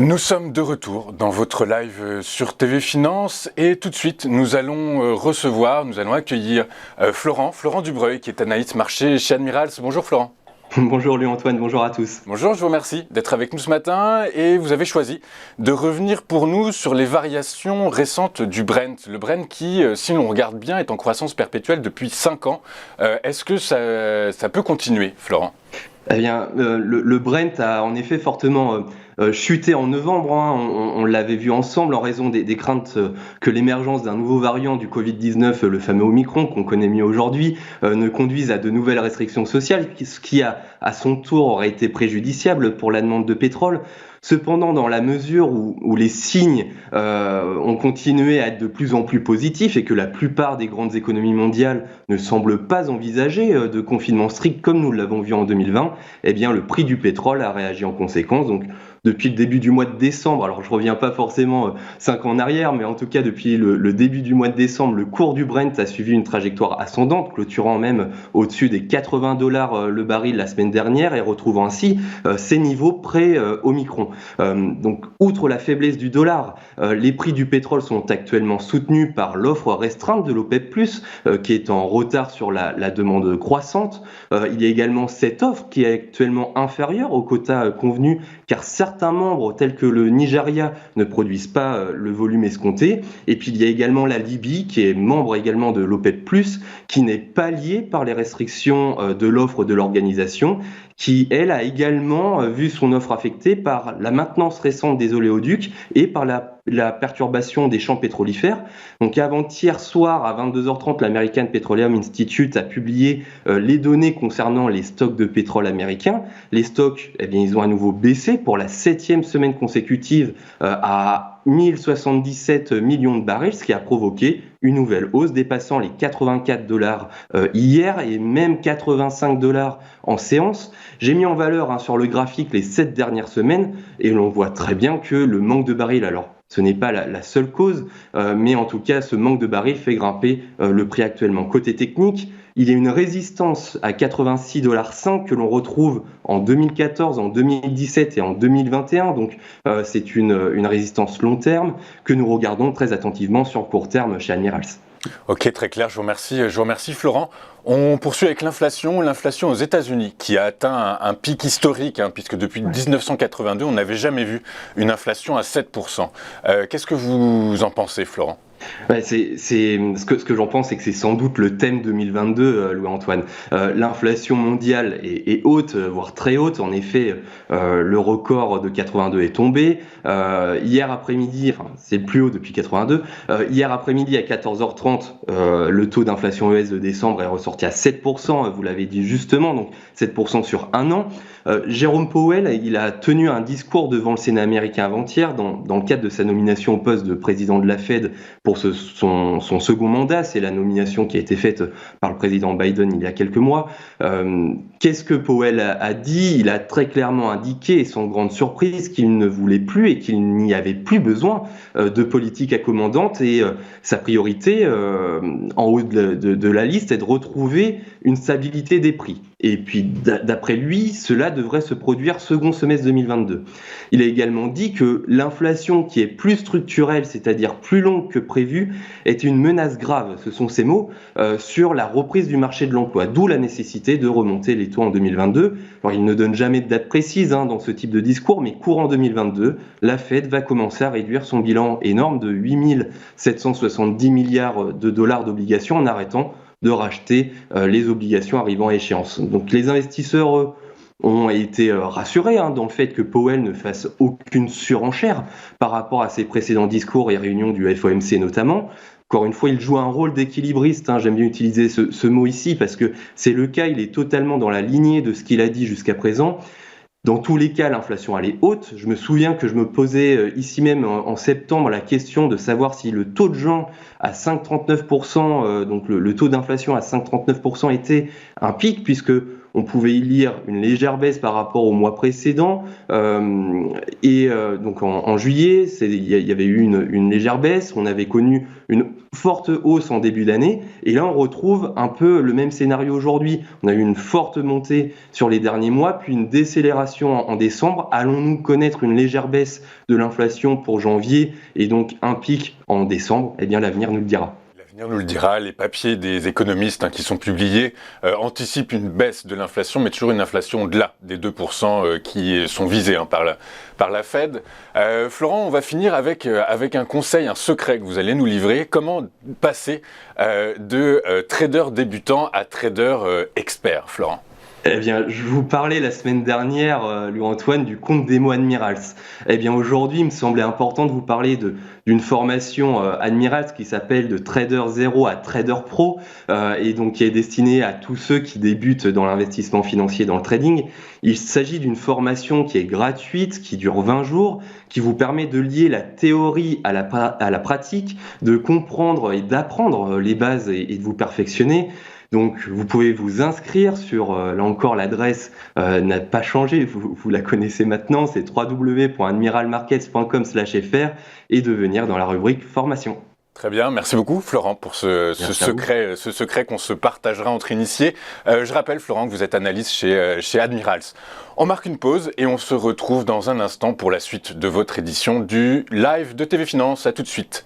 Nous sommes de retour dans votre live sur TV Finance et tout de suite nous allons accueillir Florent Dubreuil qui est analyste marché chez Admirals. Bonjour Florent. Bonjour Louis-Antoine, bonjour à tous. Bonjour, je vous remercie d'être avec nous ce matin et vous avez choisi de revenir pour nous sur les variations récentes du Brent. Le Brent qui, si l'on regarde bien, est en croissance perpétuelle depuis 5 ans. Est-ce que ça peut continuer, Florent ? Eh bien, le Brent a en effet fortement chuté en novembre. On l'avait vu ensemble en raison des craintes que l'émergence d'un nouveau variant du Covid-19, le fameux Omicron qu'on connaît mieux aujourd'hui, ne conduise à de nouvelles restrictions sociales, ce qui à son tour aurait été préjudiciable pour la demande de pétrole. Cependant, dans la mesure où les signes ont continué à être de plus en plus positifs et que la plupart des grandes économies mondiales ne semblent pas envisager de confinement strict comme nous l'avons vu en 2020, eh bien le prix du pétrole a réagi en conséquence. Donc, depuis le début du mois de décembre, alors je reviens pas forcément 5 ans en arrière, mais en tout cas depuis le début du mois de décembre, le cours du Brent a suivi une trajectoire ascendante, clôturant même au-dessus des $80 le baril la semaine dernière et retrouvant ainsi ses niveaux pré-Omicron. Donc, outre la faiblesse du dollar, les prix du pétrole sont actuellement soutenus par l'offre restreinte de l'OPEP+, qui est en retard sur la demande croissante. Il y a également cette offre qui est actuellement inférieure au quota convenu, car certains membres, tels que le Nigeria, ne produisent pas le volume escompté. Et puis, il y a également la Libye, qui est membre également de l'OPEP+, qui n'est pas liée par les restrictions de l'offre de l'organisation, qui, elle, a également vu son offre affectée par la maintenance récente des oléoducs et par la perturbation des champs pétrolifères. Donc avant-hier soir à 22h30, l'American Petroleum Institute a publié les données concernant les stocks de pétrole américains. Les stocks, eh bien, ils ont à nouveau baissé pour la 7e semaine consécutive à 1077 millions de barils, ce qui a provoqué une nouvelle hausse dépassant les $84 hier et même $85 en séance. J'ai mis en valeur sur le graphique les 7 dernières semaines et l'on voit très bien que le manque de barils, alors ce n'est pas la seule cause, mais en tout cas ce manque de barils fait grimper le prix actuellement. Côté technique, il y a une résistance à 86,5 $ que l'on retrouve en 2014, en 2017 et en 2021. Donc c'est une résistance long terme que nous regardons très attentivement sur le court terme chez Admirals. Ok, très clair, je vous remercie Florent. On poursuit avec l'inflation aux États-Unis qui a atteint un pic historique, puisque depuis 1982, on n'avait jamais vu une inflation à 7%. Qu'est-ce que vous en pensez, Florent ? Ce que j'en pense, c'est que c'est sans doute le thème 2022, Louis-Antoine. L'inflation mondiale est haute, voire très haute. En effet, le record de 82 est tombé. Hier après-midi, c'est le plus haut depuis 82. Hier après-midi à 14h30, le taux d'inflation US de décembre est ressorti à 7%. Vous l'avez dit justement, donc 7% sur un an. Jérôme Powell, il a tenu un discours devant le Sénat américain avant-hier dans le cadre de sa nomination au poste de président de la Fed pour son second mandat. C'est la nomination qui a été faite par le président Biden il y a quelques mois. Qu'est-ce que Powell a dit ? Il a très clairement indiqué, et sans grande surprise, qu'il ne voulait plus et qu'il n'y avait plus besoin de politique accommodante et sa priorité en haut de la liste est de retrouver une stabilité des prix. Et puis, d'après lui, cela devrait se produire second semestre 2022. Il a également dit que l'inflation qui est plus structurelle, c'est-à-dire plus longue que prévu, est une menace grave, ce sont ses mots, sur la reprise du marché de l'emploi, d'où la nécessité de remonter les taux en 2022. Alors, il ne donne jamais de date précise dans ce type de discours, mais courant 2022, la Fed va commencer à réduire son bilan énorme de 8 770 milliards de dollars d'obligations en arrêtant de racheter les obligations arrivant à échéance. Donc les investisseurs ont été rassurés dans le fait que Powell ne fasse aucune surenchère par rapport à ses précédents discours et réunions du FOMC notamment. Encore une fois, il joue un rôle d'équilibriste, j'aime bien utiliser ce mot ici parce que c'est le cas, il est totalement dans la lignée de ce qu'il a dit jusqu'à présent. Dans tous les cas, l'inflation elle est haute. Je me souviens que je me posais ici même en septembre la question de savoir si le taux de gens à 5,39%, donc le taux d'inflation à 5,39% était un pic, puisque on pouvait y lire une légère baisse par rapport au mois précédent. Donc en juillet, il y avait eu une légère baisse. On avait connu une forte hausse en début d'année. Et là, on retrouve un peu le même scénario aujourd'hui. On a eu une forte montée sur les derniers mois, puis une décélération en décembre. Allons-nous connaître une légère baisse de l'inflation pour janvier et donc un pic en décembre? Eh bien, l'avenir nous le dira. L'avenir nous le dira. Les papiers des économistes qui sont publiés anticipent une baisse de l'inflation, mais toujours une inflation au-delà des 2% qui sont visés par la Fed. Florent, on va finir avec un conseil, un secret que vous allez nous livrer. Comment passer de trader débutant à trader expert, Florent? Eh bien, je vous parlais la semaine dernière, Louis-Antoine, du compte démo Admirals. Eh bien, aujourd'hui, il me semblait important de vous parler d'une formation Admirals qui s'appelle de Trader 0 à Trader Pro, et donc qui est destinée à tous ceux qui débutent dans l'investissement financier, dans le trading. Il s'agit d'une formation qui est gratuite, qui dure 20 jours, qui vous permet de lier la théorie à la pratique, de comprendre et d'apprendre les bases et de vous perfectionner. Donc, vous pouvez vous inscrire sur, là encore, l'adresse n'a pas changé, vous la connaissez maintenant, c'est www.admiralmarkets.com/fr et de venir dans la rubrique formation. Très bien, merci beaucoup Florent pour ce secret qu'on se partagera entre initiés. Je rappelle Florent que vous êtes analyste chez Admirals. On marque une pause et on se retrouve dans un instant pour la suite de votre édition du live de TV Finance. À tout de suite.